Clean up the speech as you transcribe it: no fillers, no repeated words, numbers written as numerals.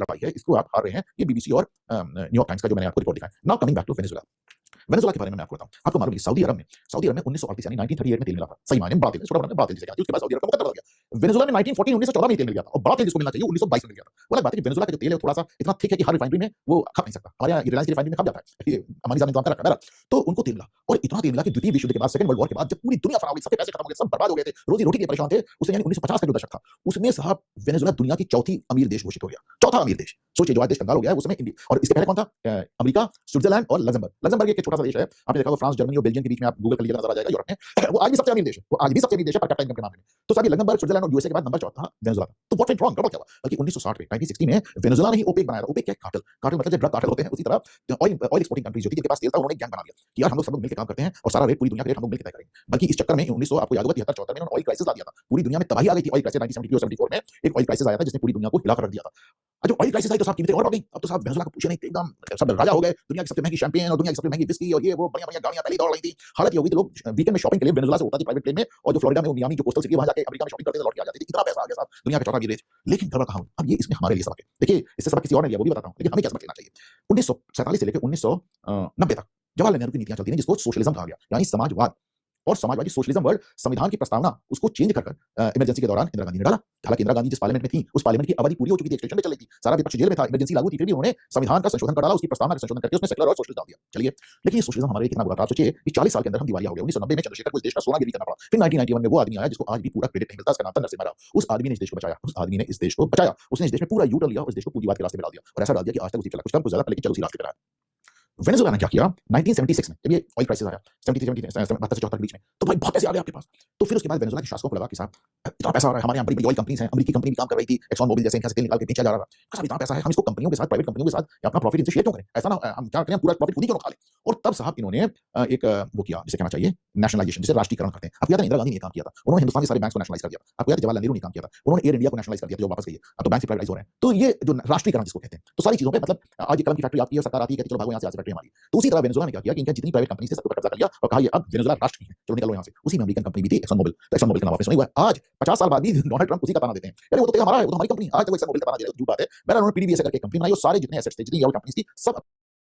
लड़ाई है, इसको आप हार रहे हैं। ये बीबीसी और न्यूयॉर्क टाइम्स का जो मैंने आपको रिपोर्ट दिखाया। Now coming back to Venezuela. Venezuela के बारे में मैं आपको बताऊं, आपको मालूम है सऊदी अरब में 1938 यानी 1938 में तेल मिला था। सही मायने में बड़ा तेल, छोटा बड़ा बड़ा तेल जिसे कहते हैं। उसके बाद सऊदी अरब का मुकद्दर हो गया। वेनेजुएला में 1914 1914 में तेल मिल गया था और बड़ा तेल जिसको मिलना चाहिए 1922 में मिल गया था। वो अलग बात है कि वेनेजुएला का जो तेल है थोड़ा सा इतना थिक है कि हर रिफाइनरी में वो खप नहीं सकता। हमारे यहाँ रिलायंस की रिफाइनरी में खप जाता है, ये अंबानी साहब ने इंतजाम कर रखा है बहरहाल। तो उनको तेल मिला और इतना तेल मिला कि द्वितीय विश्व युद्ध के बाद, सेकंड वर्ल्ड वॉर के बाद, जब पूरी दुनिया फराव हो गई, सबके पैसे खत्म हो गए, सब बर्बाद हो गए थे, रोजी रोटी के परेशान थे, उसने यानी 1950 का जो दशक था, उसमें साहब वेनेजुएला दुनिया की चौथी अमीर देश घोषित हो गया। चौथा अमीर देश। सोचिए जो आज देश कंगाल हो गया है उसमें इंडिया, और इसके पहले कौन था? अमेरिका, स्विट्जरलैंड और लग्जमबर्ग। लग्जमबर्ग एक छोटा सा देश है, आपने देखा होगा फ्रांस, जर्मनी और बेल्जियम के बीच में, आप गूगल कर लीजिएगा नजर आ जाएगा यूरोप में। वो आज भी सबसे अमीर देश है, वो आज भी सबसे अमीर देश है पर कैपिटा इनकम के मामले में। तो साहब ये लग्जमबर्ग, स्विट्जरलैंड और यूएसए के बाद नंबर चौथा वेनेजुएला था। तो व्हाट वेंट रॉन्ग? गड़बड़ क्या हुआ? बल्कि 1960 में 1960 में वेनेजुएला ने ही ओपेक बनाया था। ओपेक क्या है? कार्टेल। कार्टेल मतलब जब ड्रग कार्टेल होते हैं, उसी तरह ऑयल ऑयल एक्सपोर्टिंग कंट्रीज जो थी, जिनके पास तेल था, उन्होंने एक गैंग बना लिया कि यार हम लोग सब लोग मिलकर काम करते हैं और सारा रेट पूरी दुनिया के रेट हम लोग मिलकर तय करेंगे। बल्कि इस चक्कर में 1900 आपको याद होगा 73-74 में उन्होंने ऑयल क्राइसिस ला दिया था। पूरी दुनिया में तबाही आ गई थी। ऑयल क्राइसिस 1973 और 74 में एक ऑयल क्राइसिस आया था जिसने पूरी दुनिया को हिला कर रख दिया था। जब ऑयल क्राइसिस आई तो साहब कीमतें और बढ़ गई। अब तो साहब वेनेजुएला को पूछे नहीं, एकदम सब राजा हो गए। दुनिया की सबसे महंगी शैंपेन और दुनिया की सबसे महंगी विस्की और ये वो बढ़िया बढ़िया गाड़ियां पहले दौड़ रही थी। हालत ये हो गई थी, लोग वीकेंड में शॉपिंग के लिए वेनेजुएला से उड़ता थी प्राइवेट प्लेन में, और जो फ्लोरिडा में मियामी जो कोस्टल सिटी है वहां जाके अमेरिका में शॉपिंग करते थे, लौट के आ जाते थे। इतना पैसा आ गया साहब, दुनिया का चौथा अमीर देश। लेकिन गड़बड़ कहां हुई? अब ये इसमें हमारे लिए सबक है। देखिए इससे सबक किसी और ने लिया वो भी बताता हूं, लेकिन हमें क्या सबक लेना चाहिए। 1947 से लेकर 1990 तक जवाहरलाल नेहरू की नीतियां चलती रही, जिसको सोशलिज्म कहा गया, यानी समाजवाद और समाजवादी सोशलिज्म वर्ड। संविधान की प्रस्तावना उसको चेंज कर इमरजेंसी के दौरान इंदिरा गांधी ने डाला। हालांकि इंदिरा गांधी जिस पार्लियामेंट में थी, उस पार्लियामेंट की अवधि पूरी हो चुकी थी, एक्सटेंशन में चल रही थी, सारा विपक्ष जेल में था, इमरजेंसी लागू थी, फिर भी उन्होंने संविधान का संशोधन कर डाला, उसकी प्रस्तावना का संशोधन करके उसमें सेकुलर और सोशलिस्ट डाल दिया। चलिए, लेकिन ये सोशलिज्म हमारे लिए कितना बुरा था आप सोचिए कि 40 साल के अंदर हम दिवालिया हो गए। 1990 में चंद्रशेखर को इस देश का सोना गिरवी करना पड़ा। फिर 1991 में वो आदमी आया जिसको आज भी पूरा क्रेडिट नहीं मिलता, उसका नाम था नरसिम्हा राव। उस आदमी ने इस देश को बचाया, उस आदमी ने इस देश को बचाया, उसने इस देश में पूरा यू टर्न लिया और इस देश को पूंजीवाद के रास्ते में डाल दिया, और ऐसा डाल दिया कि आज तक उसी चला, कुछ कम कुछ ज्यादा, लेकिन चल उसी रास्ते पे रहा। वेनेजुएला ने क्या किया 1976 में, जब ये ऑयल क्राइसिस आया 73 से 74 के बीच में, तो भाई बहुत पैसे आ गए आपके पास। तो फिर उसके बाद वेनेजुएला के शासकों को लगा कि साहब इतना पैसा आ रहा है, हमारे यहाँ बड़ी बड़ी ऑयल कंपनीज हैं, अमेरिकी कंपनी भी काम कर रही थी, एक्सॉन मोबिल जैसे, इनका से तेल निकाल के बेचा जा रहा था। साहब इतना पैसा है, हम इसको कंपनियों के साथ, प्राइवेट कंपनियों के साथ अपना प्रॉफिट इनसे शेयर क्यों करें? ऐसा ना हम क्या करें, पूरा प्रॉफिट खुद ही क्यों खा लें? और तब साहब इन्होंने एक वो किया जिसे कहना चाहिए नेशनलाइजेशन, जिसे राष्ट्रीयकरण करते हैं। आपको याद है इंदिरा गांधी ने काम किया था, उन्होंने हिंदुस्तान के सारे बैंक्स को नेशनलाइज कर दिया। आपको याद है जवाहरलाल नेहरू ने काम किया था, उन्होंने एयर इंडिया को नेशनलाइज कर दिया, जो वापस गई है, अब तो बैंक प्राइवेटाइज हो रहे हैं। तो ये जो राष्ट्रीयकरण जिसको कहते हैं, तो सारी चीजों पे मतलब आज ये कलम की फैक्ट्री आती है, सरकार आती है, कहती है चलो भागो यहाँ से, फैक्ट्री हमारी। तो उसी तरह वेनेजुएला ने क्या किया कि इनका जितनी प्राइवेट कंपनी से सब कब्जा कर लिया और कहा ये अब वेनेजुएला राष्ट्र नहीं है, चलो निकलो यहाँ से। उसी में अमेरिकन कंपनी भी थी एक्सन मोबिल, तो एक्सन मोबिल का नाम आपने सुना हुआ है। आज 50 साल बाद भी डोनाल्ड ट्रंप उसी का ताना देते हैं, अरे वो तो हमारा है, वो तो हमारी कंपनी, आज तक वो एक्सन मोबिल का ताना दे रहे हो, झूठ बात है। मैंने उन्होंने पीडीवीएस करके कंपनी बनाई और सारे जितने एसेट्स थे, जितनी ऑयल कंपनीज थी, सब